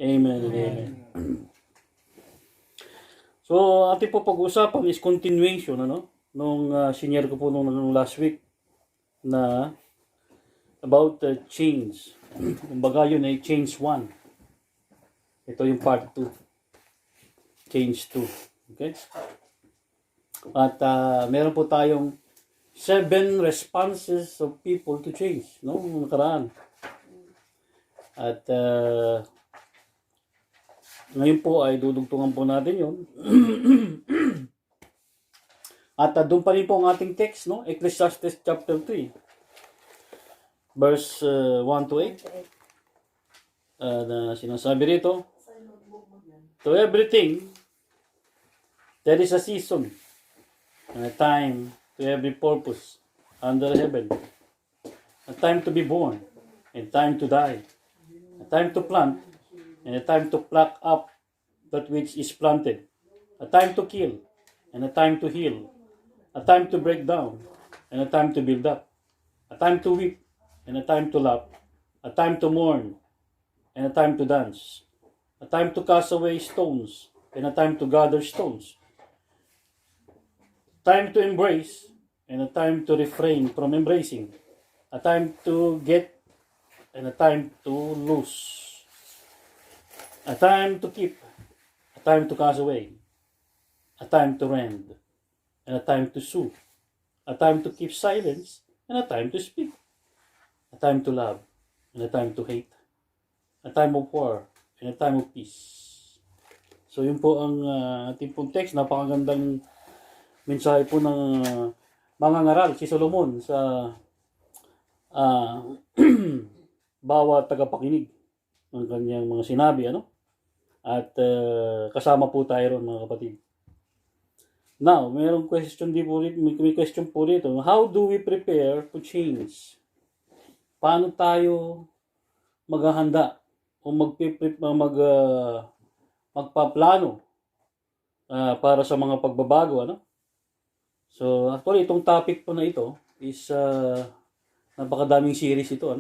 Amen and amen. So, ating po pag-uusapan is continuation, nung senior ko po nung last week na about change. Kumbaga yun ay change 1. Ito yung part 2. Change 2. Okay? At meron po tayong 7 responses of people to change, nung nakaraan. At ngayon po ay dudugtungan po natin yun. At doon pa rin po ang ating text, Ecclesiastes chapter 3, verse 1 to 8. Na sinasabi rito, to everything, there is a season and a time to every purpose under heaven. A time to be born and time to die. A time to plant and a time to pluck up that which is planted. A time to kill and a time to heal. A time to break down and a time to build up. A time to weep and a time to laugh. A time to mourn and a time to dance. A time to cast away stones and a time to gather stones. Time to embrace and a time to refrain from embracing. A time to get and a time to lose. A time to keep, a time to cast away, a time to rend, and a time to sue, a time to keep silence, and a time to speak, a time to love, and a time to hate, a time of war, and a time of peace. So yun po ang ating pong text. Napakagandang mensahe po ng mangangaral si Solomon sa bawat tagapakinig ng kanyang mga sinabi, At kasama po tayo ron, mga kapatid. Now, mayroong question din po rito, may question po rito. How do we prepare to change? Paano tayo maghahanda o magpaplano para sa mga pagbabago, So, actually, itong topic po na ito is napakadaming series ito,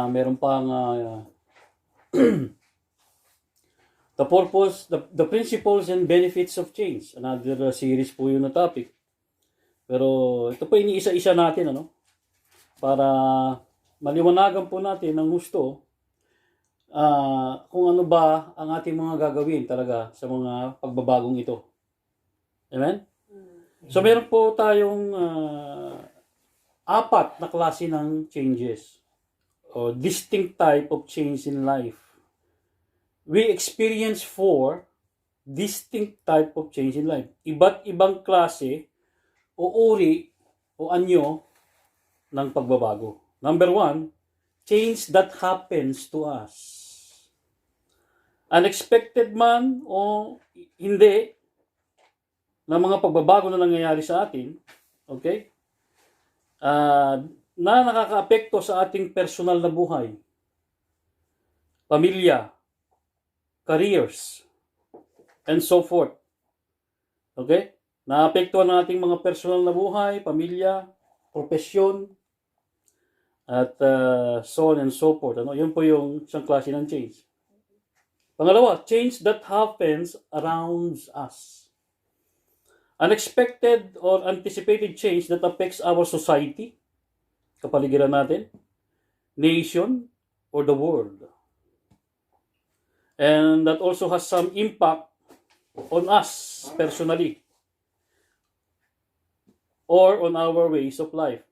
meron pang the purpose, the principles and benefits of change. Another series po yun na topic. Pero ito po iniisa-isa natin, para maliwanagan po natin ng gusto kung ano ba ang ating mga gagawin talaga sa mga pagbabagong ito. Amen? So meron po tayong 4 na klase ng changes or distinct type of change in life. We experience 4 distinct type of change in life. Iba't ibang klase o uri o anyo ng pagbabago. Number 1, change that happens to us. Unexpected man o hindi na mga pagbabago na nangyayari sa atin, okay? Na nakakaapekto sa ating personal na buhay, pamilya, careers, and so forth. Okay? Naapektuhan ng ating mga personal na buhay, pamilya, profesyon, at so on and so forth. Yun po yung isang klase ng change. Pangalawa, change that happens around us. Unexpected or anticipated change that affects our society, kapaligiran natin, nation, or the world. And that also has some impact on us personally or on our ways of life.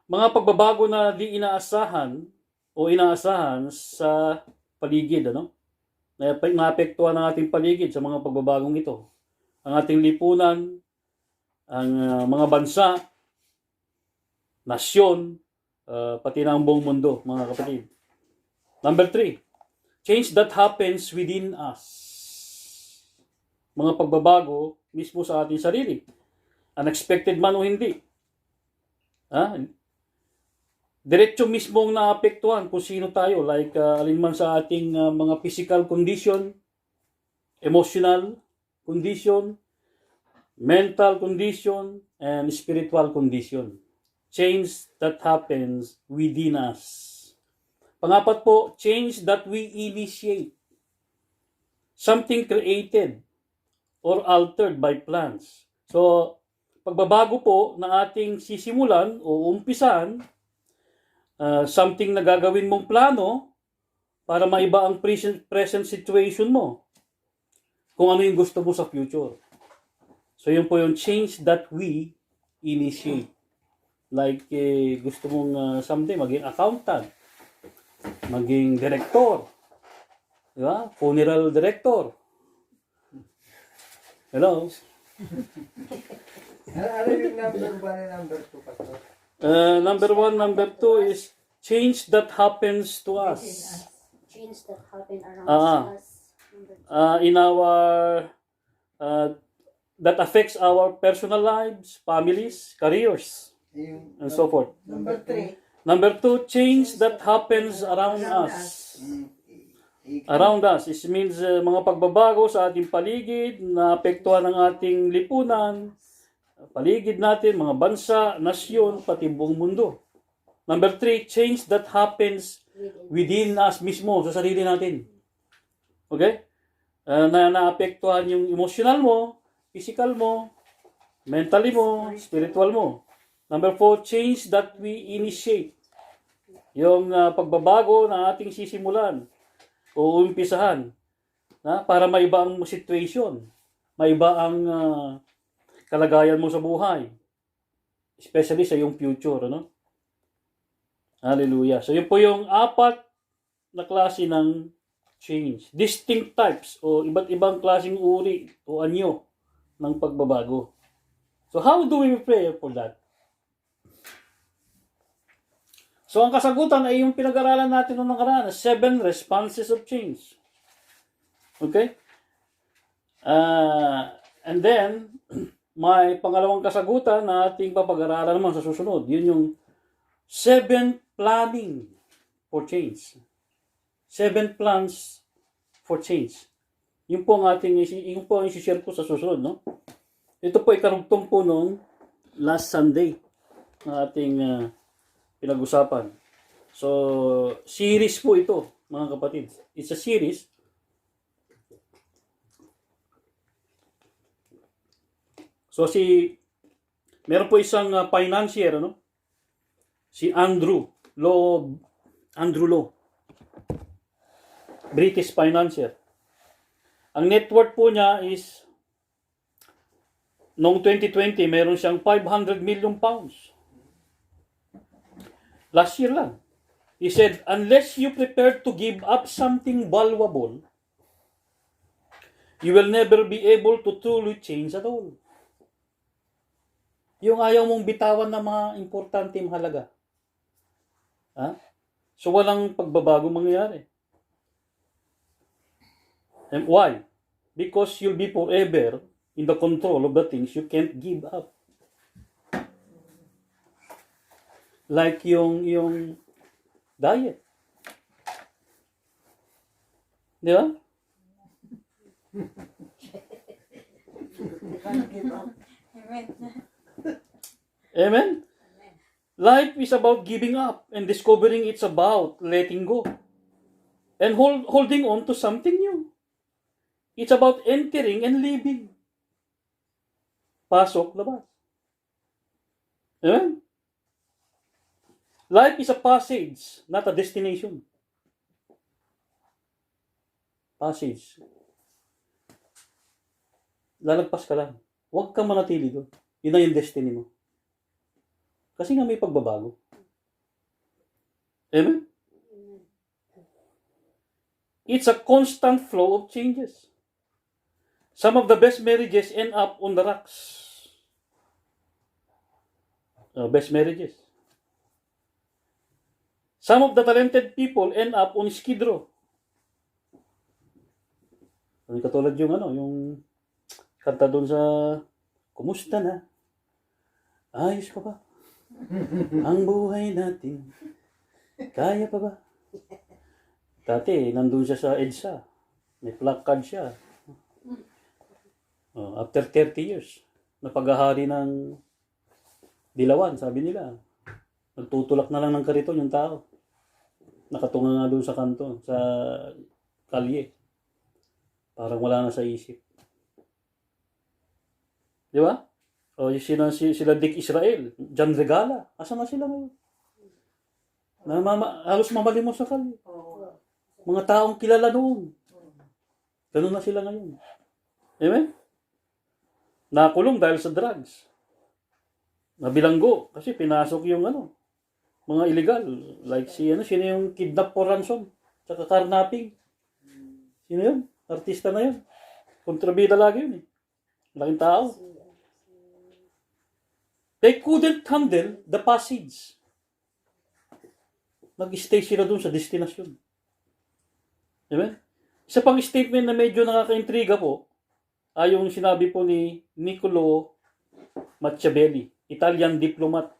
Mga pagbabago na di inaasahan o inaasahan sa paligid, na naapektuhan ng ating paligid sa mga pagbabagong ito. Ang ating lipunan, ang mga bansa, nasyon, pati na ang buong mundo, mga kapatid. Number 3, change that happens within us. Mga pagbabago mismo sa ating sarili. Unexpected man o hindi. Diretso mismong naapektuhan kung sino tayo. Like alinman sa ating mga physical condition, emotional condition, mental condition, and spiritual condition. Change that happens within us. Pangapat po, change that we initiate. Something created or altered by plans. So, pagbabago po na ating sisimulan o umpisan, something na gagawin mong plano para maiba ang present situation mo. Kung ano yung gusto mo sa future. So, yun po yung change that we initiate. Like, gusto mong someday maging accountant, maging director, di ba? Funeral director. Hello? Ano yung number 1 and number 2, Pastor? Number 1, number 2 is change that happens to us. Change that happen around us. In our, that affects our personal lives, families, careers, and so forth. Number 3. Number 2, change that happens around us. Around us. It means mga pagbabago sa ating paligid na apektuhan ng ating lipunan, paligid natin, mga bansa, nasyon, pati buong mundo. Number 3, change that happens within us mismo, sa sarili natin. Okay? Na naapektuhan yung emotional mo, physical mo, mentally mo, spiritual mo. Number 4, change that we initiate. Yung pagbabago na ating sisimulan o umpisahan para maiba ang situation, maiba ang kalagayan mo sa buhay, especially sa iyong future, ano? Hallelujah. So yun po yung 4 na klase ng change. Distinct types o iba't ibang klaseng uri o anyo ng pagbabago. So how do we prepare for that? So ang kasagutan ay yung pinag-aralan natin noong nakaraan, 7 responses of change. Okay? And then, may pangalawang kasagutan na ating papag-aralan naman sa susunod. Yun yung 7 planning for change. 7 plans for change. Yun po ang isi-share ko sa susunod, no? Ito po ay karugtong po nung last Sunday na ating pinag-usapan. So, series po ito, mga kapatid. It's a series. So, meron po isang financier, ano? Si Andrew Law. British financier. Ang net worth po niya is, noong 2020, meron siyang 500 million pounds. Last year lang. He said, unless you prepare to give up something valuable, you will never be able to truly change at all. Yung ayaw mong bitawan na mga importante mahalaga. So walang pagbabago mangyayari. And why? Because you'll be forever in the control of the things you can't give up. Like yung diet. Di ba? Amen? Life is about giving up and discovering it's about letting go. And holding on to something new. It's about entering and leaving. Pasok, labas. Amen? Life is a passage, not a destination. Passage. Lalagpas ka lang. Huwag kang manatili doon. Yun na yung destiny mo. Kasi nga may pagbabago. Amen? It's a constant flow of changes. Some of the best marriages end up on the rocks. Best marriages. Some of the talented people end up on Skid Row. Katulad yung kanta doon sa, kumusta na? Ayos ka ba? Ang buhay natin, kaya pa ba? Dati, nandun siya sa EDSA. May placard siya. After 30 years, napaghahari ng Dilawan, sabi nila. Nagtutulak na lang ng kariton yung tao. Nakatunga nga doon sa kanto, sa kalye. Parang wala na sa isip. Di ba? O yung sila Dick Israel, John Regala, asan na sila ngayon? Halos mamalimos sa kalye. Oo. Mga taong kilala noon. Ganun na sila ngayon. Amen? Nakulong dahil sa drugs. Nabilanggo kasi pinasok yung mga illegal. Like sino yung kidnap for ransom, tsaka carnapping. Sino yun? Artista na yun. Kontrabida lagi yun eh. Laking tao. They couldn't handle the passage. Nag-stay sila dun sa destinasyon. Amen? Isa pang statement na medyo nakaka-intriga po ay yung sinabi po ni Niccolo Machiavelli, Italian diplomat.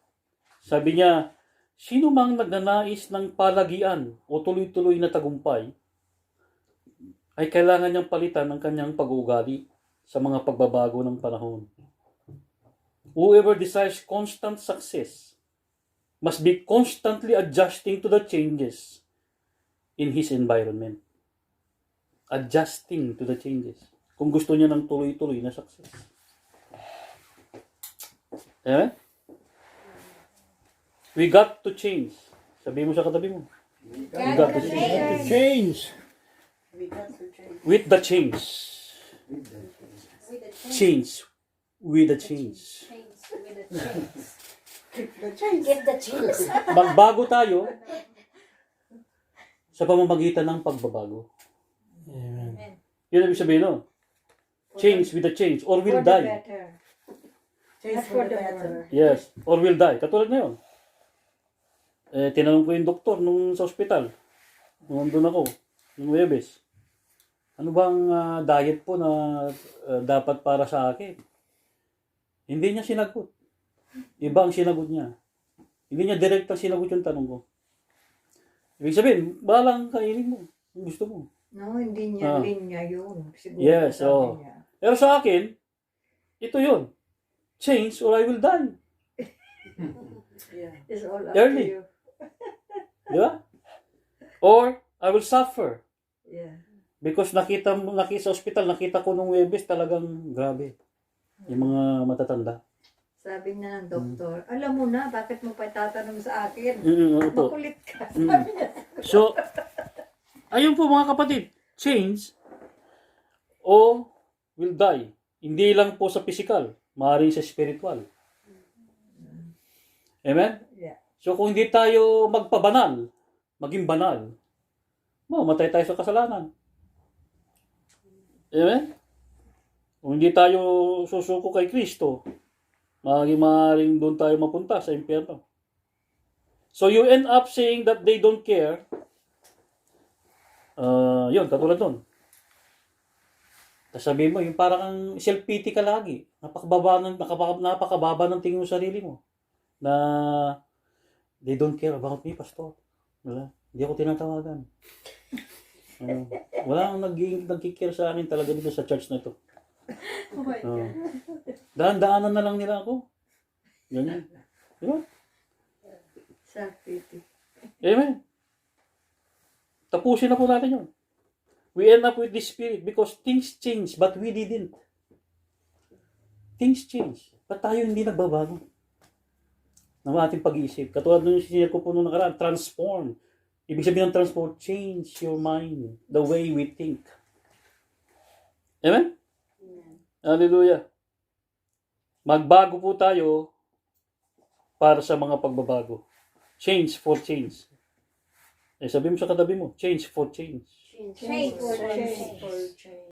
Sabi niya, sino mang nagnanais ng palagian o tuloy-tuloy na tagumpay ay kailangan niyang palitan ng kanyang pag-uugali sa mga pagbabago ng panahon. Whoever desires constant success must be constantly adjusting to the changes in his environment. Adjusting to the changes. Kung gusto niya ng tuloy-tuloy na success. Amen? We got to change. Sabihin mo sa katabi mo. We got to change. Change. We got to change. With the change. With the Change. With the change. With the chains. Keep the change. Get the chains. Magbago tayo sa pamamagitan ng pagbabago. Amen. Yun ang ibig sabihin, no? Change with the change. Or will For the die. better. Change for the better. Yes. Or will die. Katulad na yun. Tinanong ko yung doktor nung sa ospital. Nung doon ako. Nung Webes. Ano bang diet po na dapat para sa akin? Hindi niya sinagot. Iba ang sinagot niya. Hindi niya direct ang sinagot yung tanong ko. Ibig sabihin, balang kainin mo. Kung gusto mo. No, hindi niya Ah. linya yun. Siguro Yes, sabi oo. niya. Pero sa akin, ito yun. Change or I will die. Yeah. It's all up Early. to you. Di ba? Or I will suffer. Yeah. Because sa ospital, nakita ko nung Webes talagang grabe. Yung mga matatanda. Sabi niya ng doktor, alam mo na, bakit mo pa tatanong sa akin? Ano po? Makulit ka. Mm. Sabi niya. So, ayun po mga kapatid, change o will die. Hindi lang po sa physical, maaaring sa spiritual. Amen? Yeah. So kung hindi tayo magpabanal, maging banal, mamatay tayo sa kasalanan. Amen? Kung hindi tayo susuko kay Kristo, maaaring doon tayo mapunta sa impyerno. So you end up saying that they don't care. Yun, katulad nun. Tapos sabihin mo, yung parang kang self-pity ka lagi. Napakababa ng tingin mo sa sarili mo. Na they don't care about me, pastor. Wala. Hindi ako tinatawagan. Wala akong nagkikare sa akin talaga dito sa church na ito. Oh my God. Daan-daanan na lang nila ako. Ganyan. Di ba? Self-pity. Amen. Tapusin na po natin yun. We end up with this spirit because things change but we didn't. Things change. Ba't tayo hindi nagbabago? Ng ating pag-iisip. Katulad nung sinir ko po nung nakaraan, transform. Ibig sabihin ng transform, change your mind. The way we think. Amen? Hallelujah. Magbago po tayo para sa mga pagbabago. Change for change. Sabi mo sa katabi mo, change for change. Change for Change change. for change.